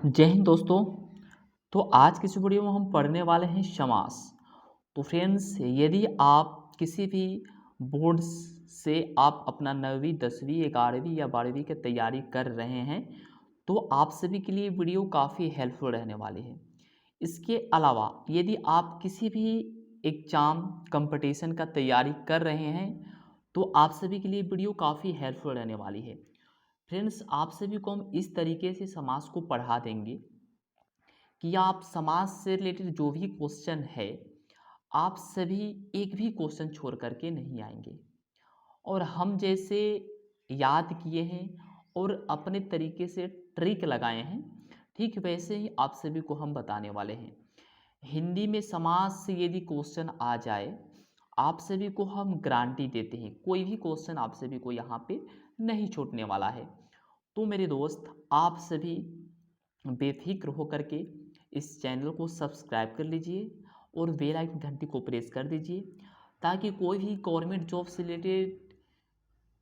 जय हिंद दोस्तों। तो आज की इस वीडियो में हम पढ़ने वाले हैं समास। तो फ्रेंड्स, यदि आप किसी भी बोर्ड से आप अपना 9वीं 10वीं 11वीं या 12वीं की तैयारी कर रहे हैं तो आप सभी के लिए वीडियो काफ़ी हेल्पफुल रहने वाली है। इसके अलावा यदि आप किसी भी एग्ज़ाम कंपटीशन का तैयारी कर रहे हैं तो आप सभी के लिए वीडियो काफ़ी हेल्पफुल रहने वाली है। फ्रेंड्स, आप सभी को हम इस तरीके से समास को पढ़ा देंगे कि आप समाज से रिलेटेड जो भी क्वेश्चन है आप सभी एक भी क्वेश्चन छोड़ करके नहीं आएंगे। और हम जैसे याद किए हैं और अपने तरीके से ट्रिक लगाए हैं, ठीक वैसे ही आप सभी को हम बताने वाले हैं। हिंदी में समाज से यदि क्वेश्चन आ जाए, आप सभी को हम गारंटी देते हैं कोई भी क्वेश्चन आप सभी को यहाँ पे नहीं छूटने वाला है। तो मेरे दोस्त, आप सभी बेफिक्र होकर के इस चैनल को सब्सक्राइब कर लीजिए और बेल आइकन घंटी को प्रेस कर दीजिए ताकि कोई भी गवर्नमेंट जॉब से रिलेटेड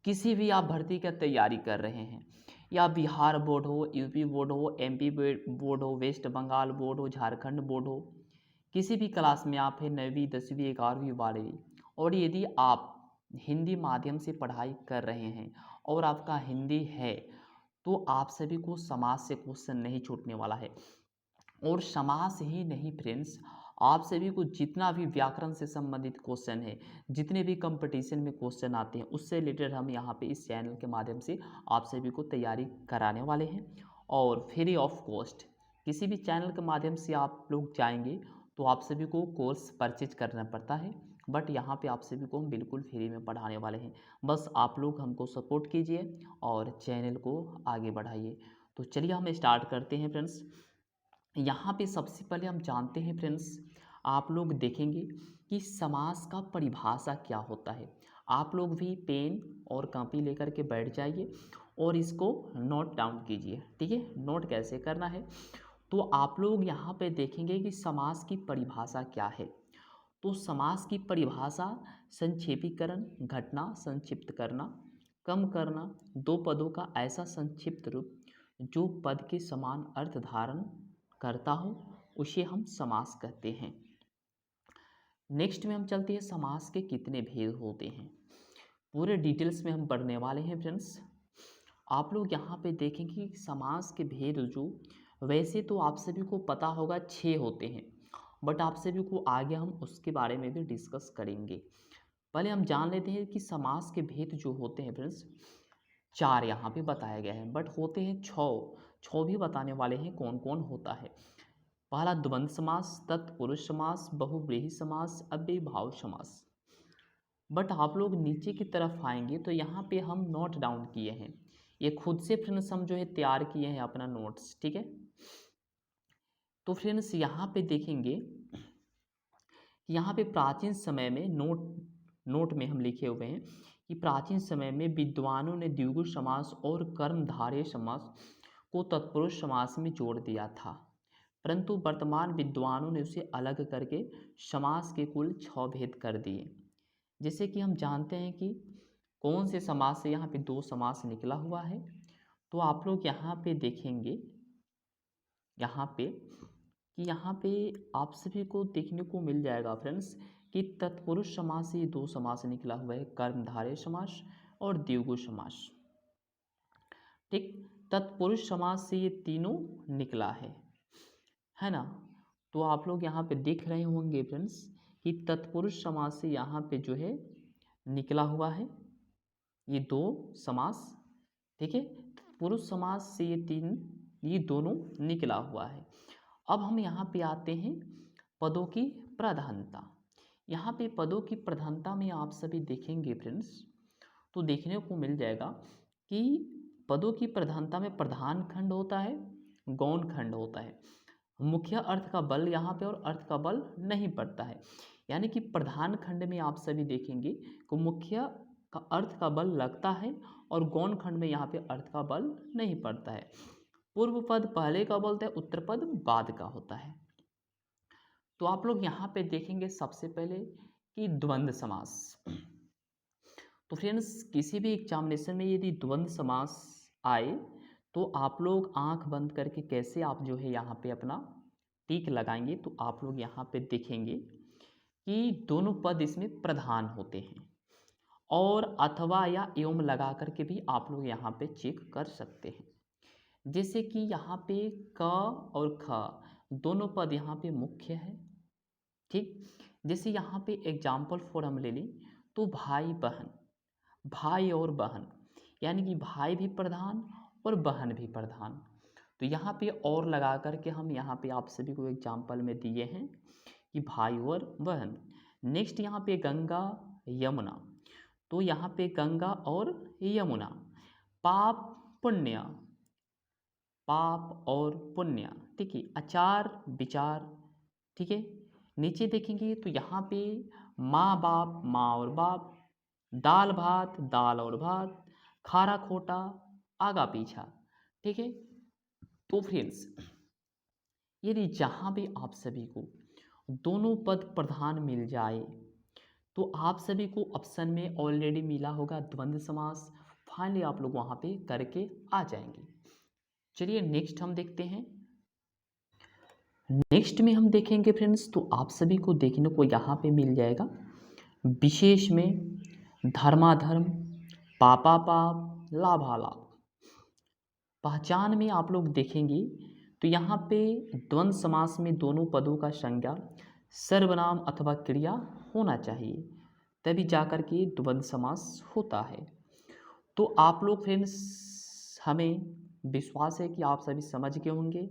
किसी भी आप भर्ती का तैयारी कर रहे हैं, या बिहार बोर्ड हो, यूपी बोर्ड हो, एमपी बोर्ड हो, वेस्ट बंगाल बोर्ड हो, झारखंड बोर्ड हो, किसी भी क्लास में आप हैं 9वीं 10वीं 11वीं 12वीं, और यदि आप हिंदी माध्यम से पढ़ाई कर रहे हैं और आपका हिंदी है तो आप सभी को समाज से क्वेश्चन नहीं छूटने वाला है। और समास ही नहीं फ्रेंड्स, आप सभी को जितना भी व्याकरण से संबंधित क्वेश्चन है, जितने भी कंपटीशन में क्वेश्चन आते हैं, उससे रिलेटेड हम यहाँ पे इस चैनल के माध्यम से आप सभी को तैयारी कराने वाले हैं। और फ्री ऑफ कॉस्ट किसी भी चैनल के माध्यम से आप लोग जाएंगे तो आप सभी को कोर्स परचेज करना पड़ता है, बट यहाँ पे आप सभी को हम बिल्कुल फ्री में पढ़ाने वाले हैं। बस आप लोग हमको सपोर्ट कीजिए और चैनल को आगे बढ़ाइए। तो चलिए हम स्टार्ट करते हैं फ्रेंड्स। यहाँ पे सबसे पहले हम जानते हैं फ्रेंड्स, आप लोग देखेंगे कि समास का परिभाषा क्या होता है। आप लोग भी पेन और कॉपी लेकर के बैठ जाइए और इसको नोट डाउन कीजिए, ठीक है। नोट कैसे करना है, तो आप लोग यहाँ पे देखेंगे कि समास की परिभाषा क्या है। तो समास की परिभाषा संक्षेपीकरण, घटना संक्षिप्त करना, कम करना, दो पदों का ऐसा संक्षिप्त रूप जो पद के समान अर्थ धारण करता हो, उसे हम समास कहते हैं। नेक्स्ट में हम चलते हैं समास के कितने भेद होते हैं, पूरे डिटेल्स में हम पढ़ने वाले हैं फ्रेंड्स। आप लोग यहाँ पे देखेंगे कि समास के भेद जो, वैसे तो आप सभी को पता होगा 6 होते हैं, बट आप सभी को आगे हम उसके बारे में भी डिस्कस करेंगे। पहले हम जान लेते हैं कि समास के भेद जो होते हैं फ्रेंड्स, 4 यहाँ पे बताया गया है, बट होते हैं 6 भी बताने वाले हैं कौन कौन होता है। पहला द्वंद्व समास, तत्पुरुष समास, बहुव्रीहि समास, अव्ययीभाव समास। बट आप लोग नीचे की तरफ आएंगे तो यहाँ पे हम नोट डाउन किए हैं, ये खुद से फ्रेंड्स हम जो है तैयार किए हैं अपना नोट्स, ठीक है। तो फ्रेंड्स यहाँ पे देखेंगे, यहाँ पे प्राचीन समय में नोट में हम लिखे हुए हैं कि प्राचीन समय में विद्वानों ने द्विगु समास और कर्मधारय समास को तत्पुरुष समास में जोड़ दिया था, परंतु वर्तमान विद्वानों ने उसे अलग करके समास के कुल 6 भेद कर दिए। जैसे कि हम जानते हैं कि कौन से समास से यहाँ पे 2 समास निकला हुआ है, तो आप लोग यहाँ पे देखेंगे, यहाँ पे कि यहाँ पे आप सभी को देखने को मिल जाएगा फ्रेंड्स कि तत्पुरुष समास से 2 समास निकला हुआ है, कर्मधारय समास और द्विगु समास, ठीक। तत्पुरुष समास से ये तीनों निकला है ना। तो आप लोग यहाँ पे देख रहे होंगे फ्रेंड्स कि तत्पुरुष समास से यहाँ पे जो है निकला हुआ है ये 2 समास, ठीक है। पुरुष समास से ये दोनों निकला हुआ है। अब हम यहाँ पे आते हैं पदों की प्रधानता। यहाँ पे पदों की प्रधानता में आप सभी देखेंगे फ्रेंड्स, तो देखने को मिल जाएगा कि पदों की प्रधानता में प्रधान खंड होता है, गौण खंड होता है। मुख्य अर्थ का बल यहाँ पे और अर्थ का बल नहीं पड़ता है, यानी कि प्रधान खंड में आप सभी देखेंगे कि मुख्य का अर्थ का बल लगता है और गौण खंड में यहाँ पे अर्थ का बल नहीं पड़ता है। पूर्व पद पहले का बोलता है, उत्तर पद बाद का होता है। तो आप लोग यहाँ पे देखेंगे सबसे पहले कि द्वंद्व समास। तो फ्रेंड्स, किसी भी एग्जामिनेशन में यदि द्वंद्व समास आए तो आप लोग आंख बंद करके कैसे आप जो है यहाँ पे अपना टिक लगाएंगे, तो आप लोग यहाँ पे देखेंगे कि दोनों पद इसमें प्रधान होते हैं, और अथवा या एवं लगा करके भी आप लोग यहाँ पे चेक कर सकते हैं। जैसे कि यहाँ पे क और ख दोनों पद यहाँ पे मुख्य है, ठीक। जैसे यहाँ पे एग्जाम्पल फॉर हम ले लें तो भाई बहन, भाई और बहन, यानी कि भाई भी प्रधान और बहन भी प्रधान। तो यहाँ पे और लगा करके हम यहाँ पे आप सभी को एग्जाम्पल में दिए हैं कि भाई और बहन। नेक्स्ट यहाँ पे गंगा यमुना, तो यहाँ पे गंगा और यमुना। पाप पुण्य, पाप और पुण्य, ठीक है। आचार विचार, ठीक है। नीचे देखेंगे तो यहाँ पे माँ बाप, माँ और बाप, दाल भात, दाल और भात, खारा खोटा, आगा पीछा, ठीक है। तो फ्रेंड्स यदि जहाँ भी आप सभी को दोनों पद प्रधान मिल जाए तो आप सभी को ऑप्शन में ऑलरेडी मिला होगा द्वंद्व समास, फाइनली आप लोग वहाँ पे करके आ जाएंगे। चलिए नेक्स्ट हम देखते हैं। नेक्स्ट में हम देखेंगे फ्रेंड्स, तो आप सभी को देखने को यहाँ पे मिल जाएगा विशेष में धर्माधर्म, पापा पाप, लाभा लाभ। पहचान में आप लोग देखेंगे तो यहाँ पे द्वंद्व समास में दोनों पदों का संज्ञा सर्वनाम अथवा क्रिया होना चाहिए, तभी जाकर के द्वंद्व समास होता है। तो आप लोग फ्रेंड्स, हमें विश्वास है कि आप सभी समझ गए होंगे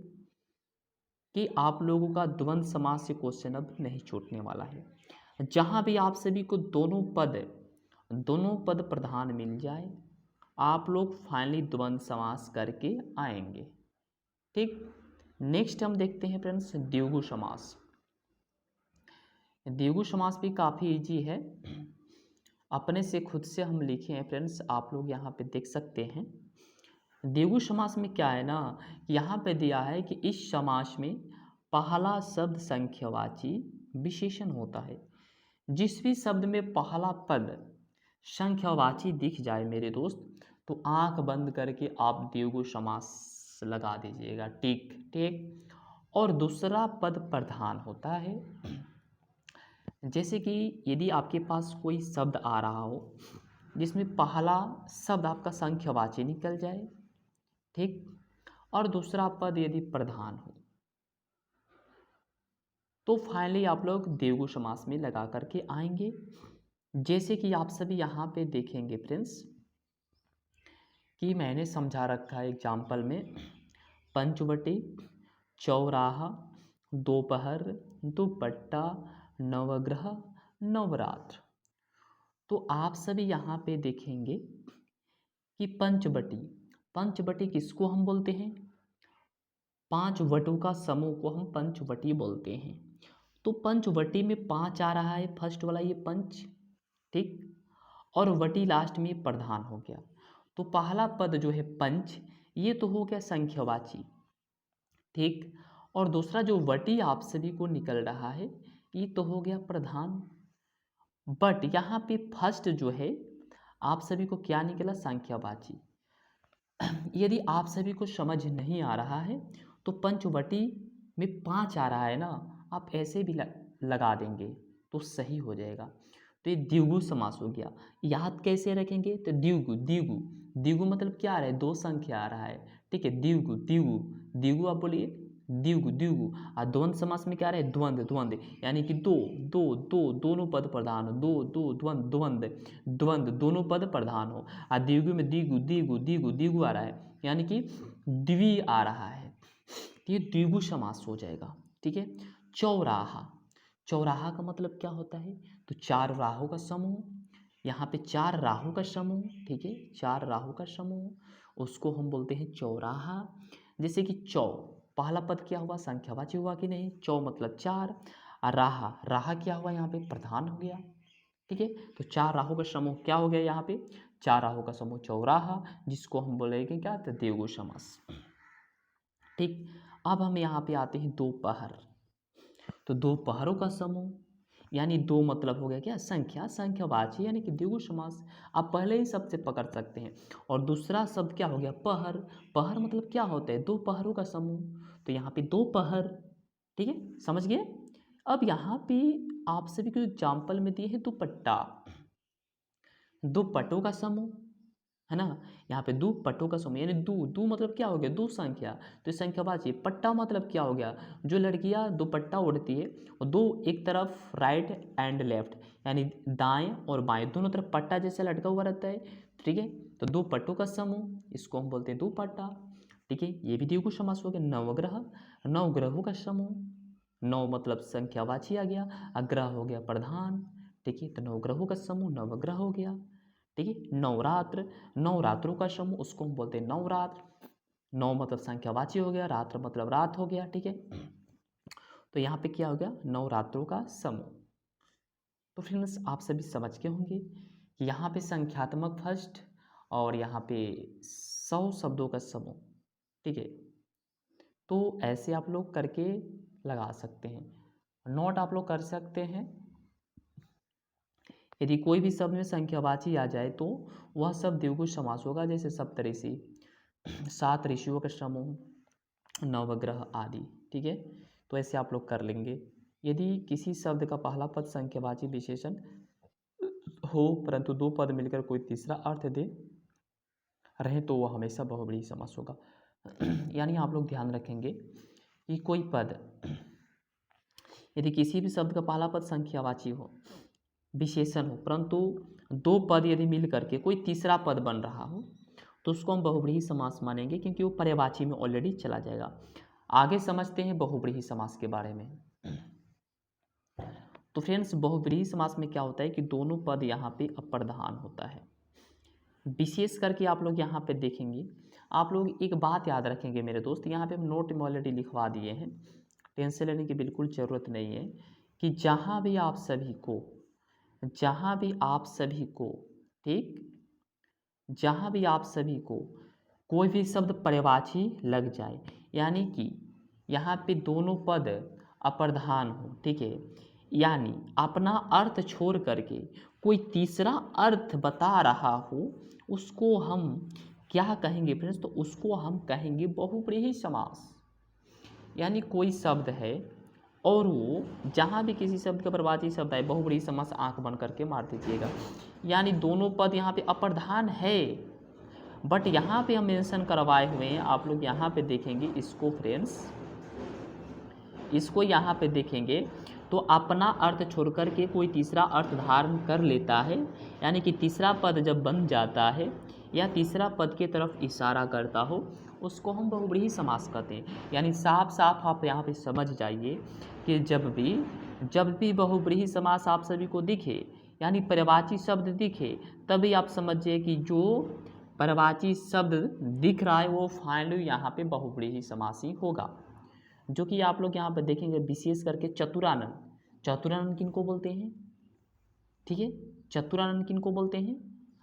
कि आप लोगों का द्वंद्व समास से क्वेश्चन अब नहीं छूटने वाला है। जहाँ भी आप सभी को दोनों पद प्रधान मिल जाए, आप लोग फाइनली द्वंद्व समास करके आएंगे, ठीक। नेक्स्ट हम देखते हैं फ्रेंड्स द्विगु समास। द्विगु समास भी काफ़ी इजी है, अपने से खुद से हम लिखे हैं फ्रेंड्स, आप लोग यहाँ पे देख सकते हैं। द्विगु समास में क्या है ना, यहाँ पे दिया है कि इस समास में पहला शब्द संख्यावाची विशेषण होता है। जिस भी शब्द में पहला पद संख्यावाची दिख जाए मेरे दोस्त, तो आंख बंद करके आप द्विगु समास लगा दीजिएगा, ठीक ठीक। और दूसरा पद प्रधान होता है। जैसे कि यदि आपके पास कोई शब्द आ रहा हो जिसमें पहला शब्द आपका संख्यावाची निकल जाए, ठीक, और दूसरा पद यदि प्रधान हो, तो फाइनली आप लोग द्विगु समास में लगा करके आएंगे। जैसे कि आप सभी यहाँ पे देखेंगे फ्रेंड्स कि मैंने समझा रखा है एग्जाम्पल में, पंचवटी, चौराहा, दोपहर, दुपट्टा, नवग्रह, नवरात्र। तो आप सभी यहाँ पे देखेंगे कि पंचवटी, पंचवटी किसको हम बोलते हैं? 5 वटों का समूह को हम पंचवटी बोलते हैं। तो पंचवटी में 5 आ रहा है, फर्स्ट वाला ये पंच, ठीक, और वटी लास्ट में प्रधान हो गया। तो पहला पद जो है पंच, ये तो हो गया संख्यावाची, ठीक, और दूसरा जो वटी आप सभी को निकल रहा है ये तो हो गया प्रधान। बट यहाँ पे फर्स्ट जो है आप सभी को क्या निकला? संख्यावाची। यदि आप सभी को समझ नहीं आ रहा है तो पंचवटी में 5 आ रहा है ना, आप ऐसे भी लगा देंगे तो सही हो जाएगा। तो ये द्विगु समास हो गया। याद कैसे रखेंगे? तो द्विगु द्विगु द्विगु मतलब क्या आ रहा है? 2 संख्या आ रहा है, ठीक है। द्विगु द्विगु द्विगु आप बोलिए द्विगु द्विगु। और द्वंद्व समास में क्या आ रहा है? द्वंद्व द्वंद्व, यानी कि दो दो दो दोनों पद प्रधान हो, दो दो द्वंद्व द्वंद्व द्वंद्व दोनों पद प्रधान हो। और द्विगु में द्विगु द्विगु द्विगु द्विगु आ रहा है, यानी कि द्वि आ रहा है, ये द्विगु समास हो जाएगा, ठीक है। चौराहा, चौराहा का मतलब क्या होता है? तो 4 राहों का समूह, यहाँ पे 4 राहों का समूह, ठीक है, 4 राहों का समूह, उसको हम बोलते हैं चौराहा। जैसे कि चौ, पहला पद क्या हुआ? संख्यावाची हुआ कि नहीं? चौ मतलब 4, और राहा, राहा क्या हुआ? यहाँ पे प्रधान हो गया, ठीक है। तो 4 राहों का समूह क्या हो गया? यहाँ पे 4 राहों का समूह चौराहा, जिसको हम बोलेंगे क्या? तो द्विगु समास, ठीक। अब हम यहाँ पे आते हैं दोपहर। तो दोपहरों का समूह, यानी दो मतलब हो गया क्या, संख्या, संख्यावाची यानी कि द्विगु समास। आप पहले ही शब्द से पकड़ सकते हैं। और दूसरा शब्द क्या हो गया, पहर। पहर मतलब क्या होता है, दो पहरों का समूह। तो यहाँ पे दो पहर, ठीक है, समझ गए। अब यहाँ पे आप सभी को एग्जाम्पल में दिए हैं दुपट्टा, दो पटों का समूह, है ना। यहाँ पे दो पटों का समूह यानी दो, दो मतलब क्या हो गया, दो संख्या, तो ये संख्यावाची। पट्टा मतलब क्या हो गया, जो लड़कियाँ दुपट्टा ओढ़ती है और दो, एक तरफ राइट एंड लेफ्ट यानी दाएं और बाएं दोनों तरफ पट्टा जैसे लटका हुआ रहता है, ठीक है। तो दो पट्टों का समूह, इसको हम बोलते हैं दो पट्टा, ठीक है। ये भी द्विगु समास हो गया। नवग्रह, नवग्रहों का समूह, नौ मतलब संख्यावाची आ गया, अग्रह हो गया प्रधान, ठीक है। तो नवग्रहों का समूह नवग्रह हो गया, ठीक है। नवरात्र, नवरात्रों का समूह, उसको हम बोलते हैं नवरात्र। नौ मतलब संख्यावाची हो गया, रात्र मतलब रात हो गया, ठीक है। तो यहाँ पे क्या हो गया, नवरात्रों का समूह। तो फ्रेंड्स आप सभी समझ के होंगे कि यहाँ पे संख्यात्मक फर्स्ट और यहाँ पे 100 शब्दों का समूह, ठीक है। तो ऐसे आप लोग करके लगा सकते हैं, नोट आप लोग कर सकते हैं। यदि कोई भी शब्द में संख्यावाची आ जाए तो वह शब्द द्विगु समास होगा, जैसे सप्तऋषि, 7 ऋषियों का समूह, नवग्रह आदि, ठीक है। तो ऐसे आप लोग कर लेंगे। यदि किसी शब्द का पहला पद संख्यावाची विशेषण हो परंतु दो पद मिलकर कोई तीसरा अर्थ दे रहे तो वह हमेशा बहुब्रीहि समास होगा। यानी आप लोग ध्यान रखेंगे कि कोई पद, यदि किसी भी शब्द का पहला पद संख्यावाची हो, विशेषण हो, परंतु दो पद यदि मिल करके कोई तीसरा पद बन रहा हो तो उसको हम बहुब्रीहि समास मानेंगे, क्योंकि वो पर्यायवाची में ऑलरेडी चला जाएगा। आगे समझते हैं बहुब्रीहि समास के बारे में। तो फ्रेंड्स बहुब्रीहि समास में क्या होता है कि दोनों पद यहाँ पे अप्रधान होता है। विशेष करके आप लोग यहाँ पे देखेंगे, आप लोग एक बात याद रखेंगे मेरे दोस्त, यहाँ पे हम नोट में ऑलरेडी लिखवा दिए हैं, टेंशन लेने की बिल्कुल ज़रूरत नहीं है, कि जहाँ भी आप सभी को, जहाँ भी आप सभी को, ठीक, जहाँ भी आप सभी को कोई भी शब्द पर्यायवाची लग जाए, यानी कि यहाँ पे दोनों पद अप्रधान हो, ठीक है, यानी अपना अर्थ छोड़ करके कोई तीसरा अर्थ बता रहा हो, उसको हम क्या कहेंगे फ्रेंड्स, तो उसको हम कहेंगे बहुब्रीहि समास। यानी कोई शब्द है और वो जहाँ भी किसी शब्द का पर्यायवाची शब्द है, बहुब्रीहि समास आंख बंद करके मार दीजिएगा। यानी दोनों पद यहाँ पे अप्रधान है, बट यहाँ पे हम मेंशन करवाए हुए हैं, आप लोग यहाँ पे देखेंगे इसको फ्रेंड्स, इसको यहाँ पे देखेंगे तो अपना अर्थ छोड़ कर के कोई तीसरा अर्थ धारण कर लेता है, यानी कि तीसरा पद जब बन जाता है या तीसरा पद की तरफ इशारा करता हो, उसको हम बहुब्रीहि समास कहते हैं। यानी साफ साफ आप यहाँ पे समझ जाइए कि जब भी बहुब्रीहि समास आप सभी को दिखे, यानी पर्यायवाची शब्द दिखे, तभी आप समझिए कि जो पर्यायवाची शब्द दिख रहा है वो फाइनली यहाँ पे बहुब्रीहि समास ही होगा। जो कि आप लोग यहाँ पर देखेंगे विशेष करके चतुरानन, चतुरानन किनको बोलते हैं, ठीक है, चतुरानन किनको बोलते हैं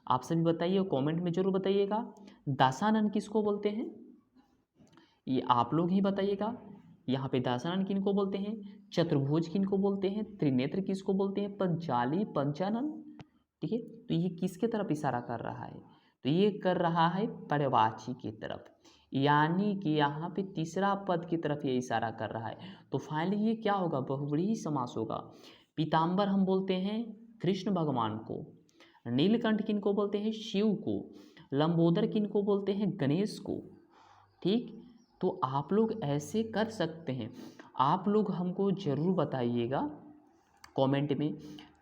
आप सभी बताइए, कमेंट में जरूर बताइएगा। दासानन किसको बोलते हैं ये आप लोग ही बताइएगा। यहाँ पे दासानन किनको बोलते हैं, चतुर्भुज किनको बोलते हैं, त्रिनेत्र किसको बोलते हैं, पंचाली, पंचानन, ठीक है। तो ये किसके तरफ इशारा कर रहा है, तो ये कर रहा है पर्यायवाची की तरफ, यानी कि यहाँ पे तीसरा पद की तरफ ये इशारा कर रहा है। तो फाइनली ये क्या होगा, बहुब्रीहि समास होगा। पीताम्बर हम बोलते हैं कृष्ण भगवान को, नीलकंठ किनको बोलते हैं, शिव को, लंबोदर किनको बोलते हैं, गणेश को, ठीक। तो आप लोग ऐसे कर सकते हैं, आप लोग हमको जरूर बताइएगा कमेंट में,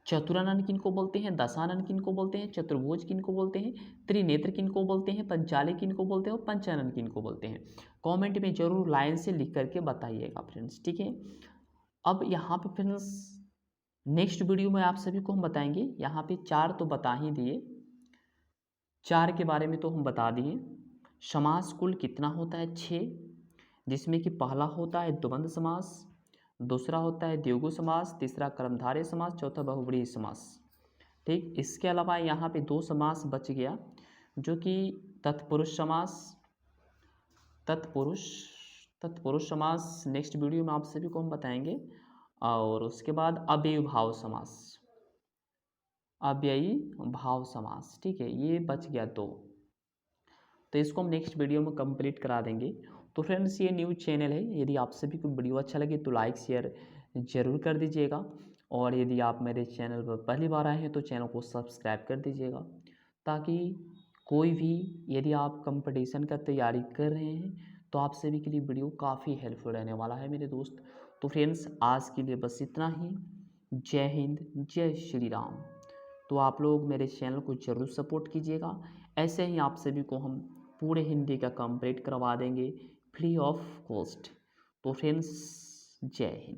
चतुरानन किनको बोलते हैं, दशानन किनको बोलते हैं, चतुर्भुज किनको बोलते हैं, त्रिनेत्र किनको बोलते हैं, पंचाली किनको बोलते हैं और पंचानन किनको बोलते हैं। कमेंट में जरूर लाइन से लिख करके बताइएगा फ्रेंड्स, ठीक है। अब यहाँ पे फ्रेंड्स नेक्स्ट वीडियो में आप सभी को हम बताएंगे, यहाँ पे 4 तो बता ही दिए, 4 के बारे में तो हम बता दिए। समास कुल कितना होता है, 6, जिसमें कि पहला होता है द्वंद्व समास, दूसरा होता है द्विगु समास, तीसरा कर्मधारय समास, चौथा बहुब्रीहि समास, ठीक। इसके अलावा यहाँ पे 2 समास बच गया, जो कि तत्पुरुष समास, तत्पुरुष समास नेक्स्ट वीडियो में आप सभी को हम बताएंगे। और उसके बाद अव्ययीभाव समास, अव्ययी भाव समास, ठीक है, ये बच गया दो। तो इसको हम नेक्स्ट वीडियो में कंप्लीट करा देंगे। तो फ्रेंड्स ये न्यूज़ चैनल है, यदि आप सभी को वीडियो अच्छा लगे तो लाइक शेयर ज़रूर कर दीजिएगा, और यदि आप मेरे चैनल पर पहली बार आए हैं तो चैनल को सब्सक्राइब कर दीजिएगा, ताकि कोई भी, यदि आप कंपटीशन का तैयारी कर रहे हैं तो आप सभी के लिए वीडियो काफ़ी हेल्पफुल रहने वाला है मेरे दोस्त। तो फ्रेंड्स आज के लिए बस इतना ही। जय हिंद, जय श्री राम। तो आप लोग मेरे चैनल को ज़रूर सपोर्ट कीजिएगा, ऐसे ही आप सभी को हम पूरे हिंदी का कंप्लीट करवा देंगे फ्री ऑफ कॉस्ट। तो फ्रेंड्स जय हिंद।